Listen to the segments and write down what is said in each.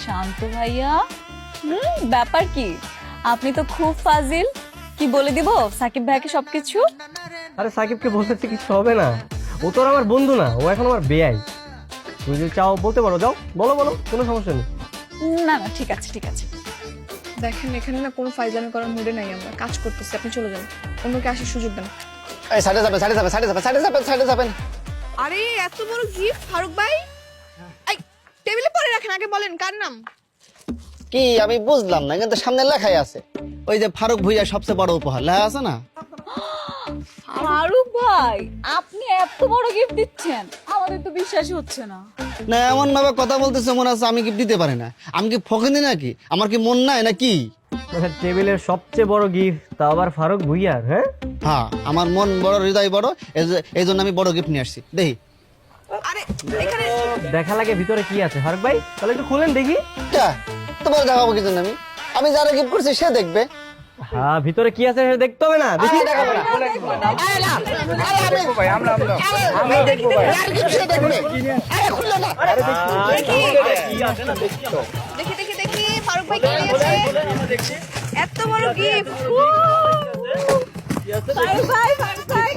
শান্ত ভাইয়া, ব্যাপার কি? আপনি তো খুব ফাজিল। কি বলে দিব সাকিব ভাইকে সবকিছু? আরে সাকিবকে বলতে কিছু হবে না, ও তো আর আমার বন্ধু না, ও এখন আমার বেয়াই। তুমি যদি চাও বলতে পারো, যাও বলো বলো, কোনো সমস্যা নেই। না না, ঠিক আছে ঠিক আছে। দেখেন এখানে না কোনো ফাইজলামি করার মুডে নাই, আমরা কাজ করতেছি, আপনি চলে যান, অন্যকে আসার সুযোগ দেন। এই সাইডে যাবেন। আরে এত বড় গিফট ফারুক ভাই, এই টেবিলে পরে রাখেন, আগে বলেন কার নাম? কি আমি বুঝলাম না, কিন্তু সামনে লেখাই আছে, ওই যে ফারুক ভুইয়া সবচেয়ে বড় উপহার লেখা আছে না। ফারুক ভাই, আপনি এত বড় গিফট দিচ্ছেন, আমাদের তো বিশ্বাসই হচ্ছে না। না এমন ভাবে কথা বলতেছে মনে হচ্ছে আমি গিফট দিতে পারি না। আমি কি ফকিনি নাকি? আমার কি মন নাই নাকি? টেবিলের সবচেয়ে বড় গিফট, তা আবার ফারুক ভুইয়ার? হ্যাঁ হ্যাঁ, আমার মন বড়, হৃদয় বড়, এই জন্য আমি বড় গিফট নিয়ে আসছি। দেখি আরে এখানে দেখা লাগে ভিতরে কি আছে। ফারুক ভাই তাহলে একটু খুলেন দেখি। তোমার দেখাবো কি জন্য? আমি যারা গিফট করছি সে দেখবে। হ্যাঁ, ভিতরে কি আছে সেটা দেখতে হবে না? দেখি। দেখাবো না। আমি দেখবো ভাই। আর গিফট সে দেখবে। আরে খুললে না। দেখি দেখি দেখি ফারুক ভাই কি নিয়েছে? এত বড় গিফট! ফারুক ভাই, ফারুক ভাই,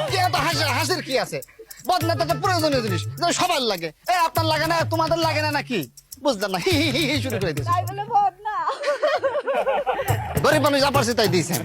কি এত হাসির কি আছে? বদনা তো প্রয়োজনীয় জিনিস, সবার লাগে। আপনার লাগে না, তোমাদের লাগে না নাকি? বুঝলাম না, হি হি হি শুরু করে দিয়েছে। তাই বলে বদ না। গরিব মানুষ যা পারছে তাই দিয়েছে।